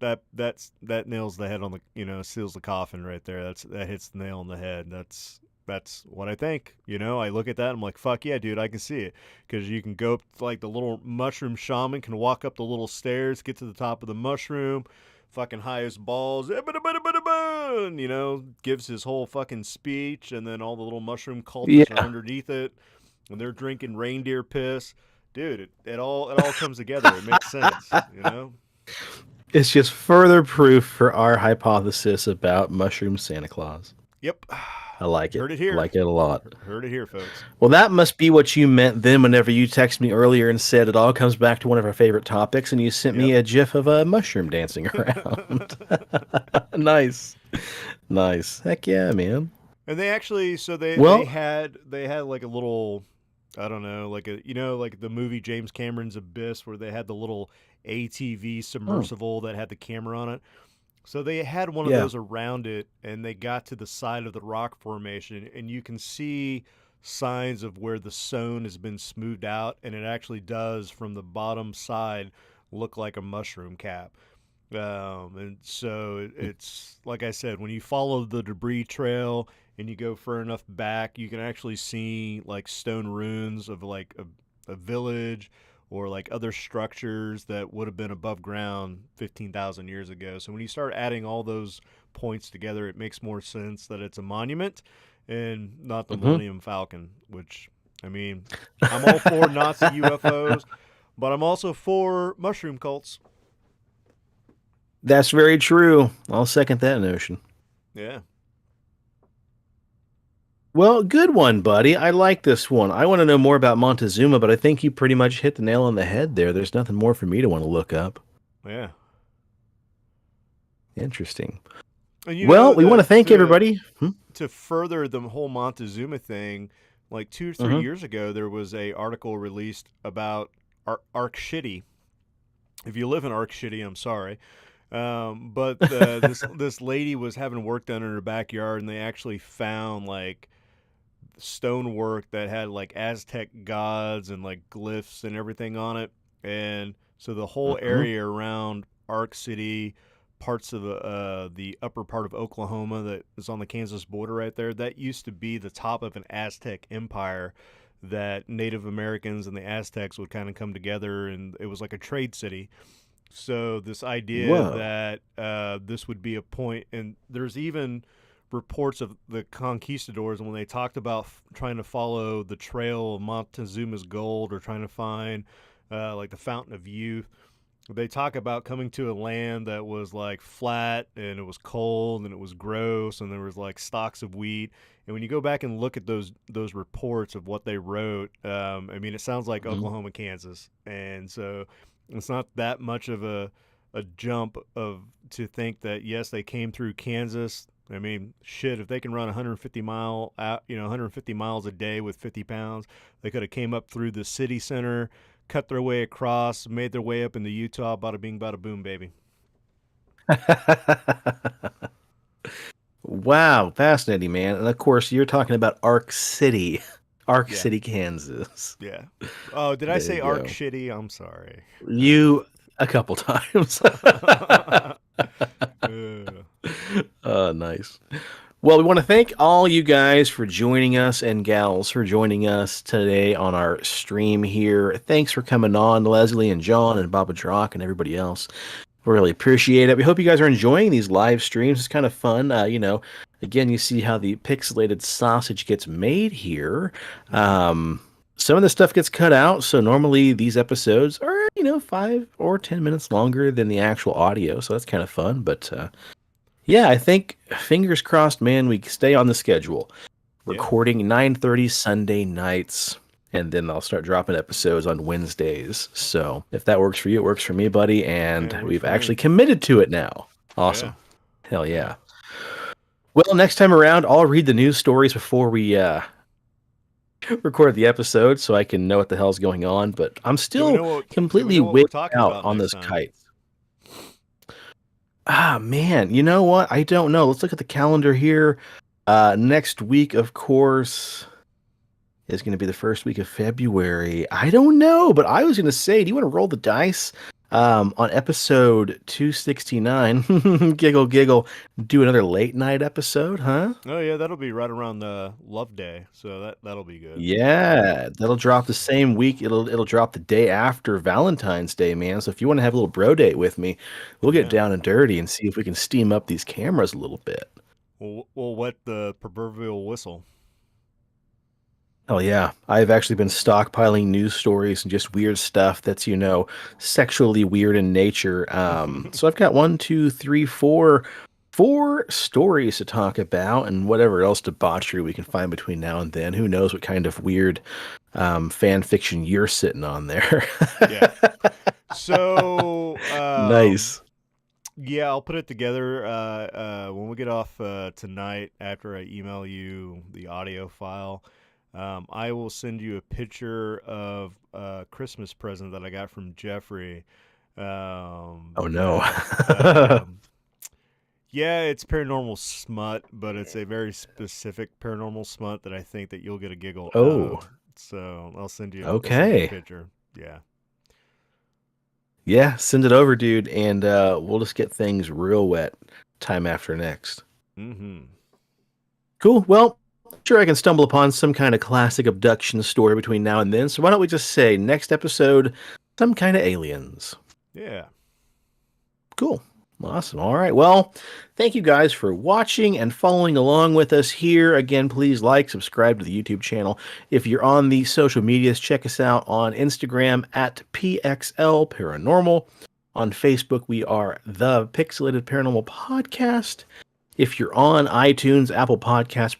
nails the head on the, seals the coffin right there. That hits the nail on the head. That's what I think. I look at that, I'm like, fuck yeah, dude, I can see it, because you can go up to, like, the little mushroom shaman can walk up the little stairs, get to the top of the mushroom, fucking high as balls, gives his whole fucking speech, and then all the little mushroom cultists are Yeah. underneath it, and they're drinking reindeer piss. Dude, it all comes together. It makes sense. It's just further proof for our hypothesis about mushroom Santa Claus. Yep. I like it. Heard it I here. like it a lot. Heard it here, folks. Well, that must be what you meant then whenever you texted me earlier and said it all comes back to one of our favorite topics, and you sent me Yep. a gif of a mushroom dancing around. Nice. Nice. Heck yeah, man. And they actually, so Well, they had like a little, I don't know, like a, like the movie James Cameron's Abyss, where they had the little ATV oh, submersible that had the camera on it. So they had one of yeah. those around it, and they got to the side of the rock formation, and you can see signs of where the stone has been smoothed out, and it actually does from the bottom side look like a mushroom cap. And so it's like I said, when you follow the debris trail and you go far enough back, you can actually see like stone ruins of like a village or like other structures that would have been above ground 15,000 years ago. So when you start adding all those points together, it makes more sense that it's a monument and not the Hmm. Millennium Falcon, which, I mean, I'm all for Nazi UFOs, but I'm also for mushroom cults. That's very true. I'll second that notion. Yeah. Well, good one, buddy. I like this one. I want to know more about Montezuma, but I think you pretty much hit the nail on the head there. There's nothing more for me to want to look up. Yeah. Interesting. And Well, we want to thank everybody. to further the whole Montezuma thing, like 2 or 3 years ago, there was a article released about Ark Shitty. If you live in Ark Shitty, I'm sorry, but this lady was having work done in her backyard, and they actually found like stonework that had like Aztec gods and like glyphs and everything on it, and so the whole Mhm. area around Ark City, parts of the upper part of Oklahoma that is on the Kansas border right there, that used to be the top of an Aztec empire that Native Americans and the Aztecs would kind of come together, and it was like a trade city. So this idea Whoa. that this would be a point, and there's even reports of the conquistadors when they talked about trying to follow the trail of Montezuma's gold or trying to find like the Fountain of Youth. They talk about coming to a land that was like flat and it was cold and it was gross and there was like stalks of wheat. And when you go back and look at those reports of what they wrote, I mean, it sounds like Mhm. Oklahoma, Kansas, and so it's not that much of a jump of to think that yes, they came through Kansas. I mean, shit, if they can run 150 miles a day with 50 pounds, they could have came up through the city center, cut their way across, made their way up into Utah. Bada bing, bada boom, baby. Wow, fascinating, man. And of course, you're talking about Ark City, Ark Yeah, City, Kansas. yeah. Oh, did I There say you arc go. shitty? I'm sorry. You a couple times. Uh, Nice. Well, we want to thank all you guys for joining us and gals for joining us today on our stream here. Thanks for coming on, Leslie and John and Baba Drock and everybody else. We really appreciate it. We hope you guys are enjoying these live streams. It's kind of fun. Again, you see how the pixelated sausage gets made here. mhm. Some of the stuff gets cut out, so normally these episodes are, 5 or 10 minutes longer than the actual audio, so that's kind of fun. But yeah, I think fingers crossed, man, we stay on the schedule. Yeah, Recording 9:30 Sunday nights, and then I'll start dropping episodes on Wednesdays. So if that works for you, it works for me, buddy. yeah, And it works we've for me. actually committed to it now. Yeah, Awesome. Hell yeah, yeah. Well, next time around, I'll read the news stories before we record the episode so I can know what the hell's going on. But I'm still Do we completely know what we're wigged talking out about on next those time? kites. Ah, man, you know what? I don't know. Let's look at the calendar here. Next week, of course, is going to be the first week of February. I don't know, but I was going to say, do you want to roll the dice on episode 269? Giggle, giggle. Do another late night episode, huh? Oh yeah, that'll be right around the Love Day, so that'll be good. Yeah, that'll drop the same week. It'll drop the day after Valentine's Day, man. So if you want to have a little bro date with me, we'll get Yeah, down and dirty and see if we can steam up these cameras a little bit. we'll wet the proverbial whistle. Oh yeah, I've actually been stockpiling news stories and just weird stuff that's, sexually weird in nature. So I've got one, two, three, four stories to talk about, and whatever else debauchery we can find between now and then. Who knows what kind of weird fan fiction you're sitting on there? Yeah. So, Nice. Yeah, I'll put it together when we get off tonight after I email you the audio file. I will send you a picture of a Christmas present that I got from Jeffrey. Oh no. That yeah, it's paranormal smut, but it's a very specific paranormal smut that I think that you'll get a giggle out Oh, of. So I'll send you a okay. picture. Yeah. Yeah, send it over, dude, and we'll just get things real wet time after next. Mm-hmm. Cool. Well, sure, I can stumble upon some kind of classic abduction story between now and then. So why don't we just say next episode, some kind of aliens? Yeah. Cool. Awesome. All right. Well, thank you guys for watching and following along with us here. Again, please like, subscribe to the YouTube channel. If you're on the social medias, check us out on Instagram at PXL Paranormal. On Facebook, we are the Pixelated Paranormal Podcast. If you're on iTunes, Apple Podcasts,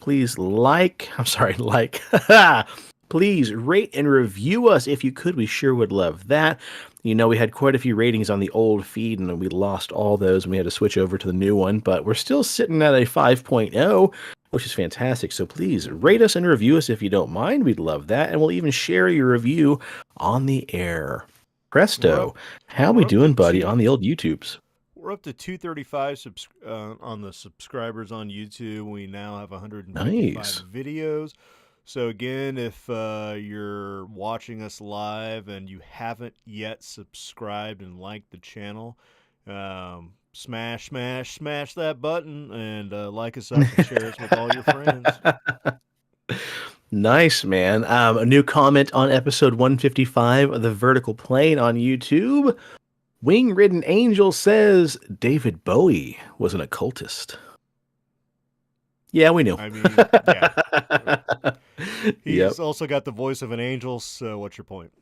please rate and review us if you could. We sure would love that. You know, we had quite a few ratings on the old feed, and we lost all those, and we had to switch over to the new one, but we're still sitting at a 5.0, which is fantastic. So please rate us and review us if you don't mind. We'd love that, and we'll even share your review on the air. We're up Presto. How we're we up to doing, buddy, two on the old YouTubes? we're up to 235 on the subscribers on YouTube. We now have 155 Nice. videos. So again, if you're watching us live and you haven't yet subscribed and liked the channel, smash that button and like us up and share us with all your friends. Nice, man. A new comment on episode 155 of the Vertical Plane on YouTube. Wing Ridden Angel says David Bowie was an occultist. Yeah, we knew. I mean, yeah. Yep. He's also got the voice of an angel, so what's your point?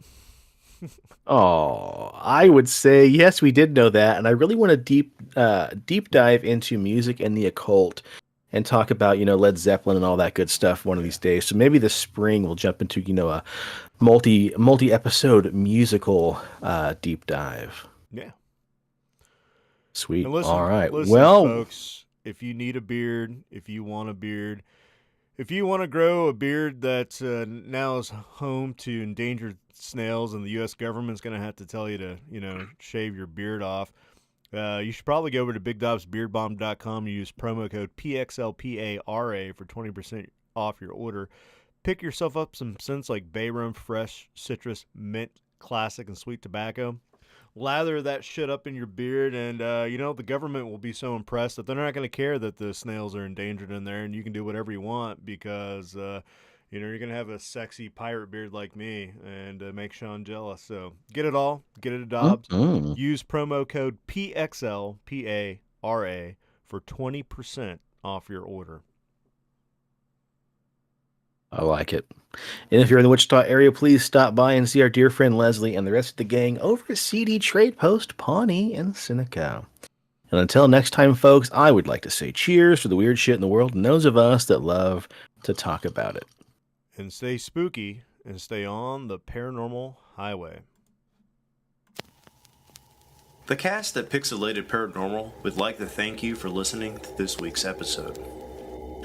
Oh, I would say yes, we did know that, and I really want to deep dive into music and the occult, and talk about Led Zeppelin and all that good stuff one of these days. So maybe this spring we'll jump into a multi episode musical deep dive. Yeah. Sweet. And All right. listen, Well, folks, if you need a beard, if you want a beard, if you want to grow a beard that now is home to endangered snails and the U.S. government's going to have to tell you to, shave your beard off, you should probably go over to BigDobsBeardBomb.com and use promo code PXLPARA for 20% off your order. Pick yourself up some scents like bay rum, fresh, citrus, mint, classic, and sweet tobacco. Lather that shit up in your beard, and the government will be so impressed that they're not going to care that the snails are endangered in there, and you can do whatever you want because you're going to have a sexy pirate beard like me and make Shawn jealous. So get it all, get it at Dobbs. Use promo code PXLPARA for 20% off your order. I like it. And if you're in the Wichita area, please stop by and see our dear friend Leslie and the rest of the gang over at CD Trade Post, Pawnee, and Seneca. And until next time, folks, I would like to say cheers to the weird shit in the world and those of us that love to talk about it. And stay spooky and stay on the paranormal highway. The cast at Pixelated Paranormal would like to thank you for listening to this week's episode.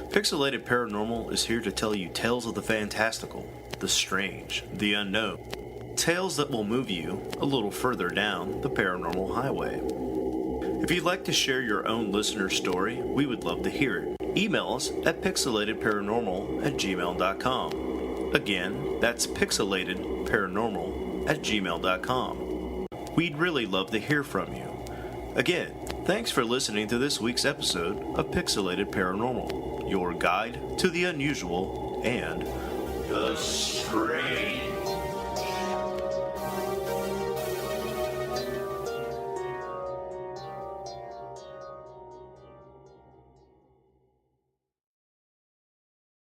Pixelated Paranormal is here to tell you tales of the fantastical, the strange, the unknown. Tales that will move you a little further down the paranormal highway. If you'd like to share your own listener story, we would love to hear it. Email us at pixelatedparanormal@gmail.com. Again, that's pixelatedparanormal@gmail.com. We'd really love to hear from you. Again, thanks for listening to this week's episode of Pixelated Paranormal, your guide to the unusual and the strange.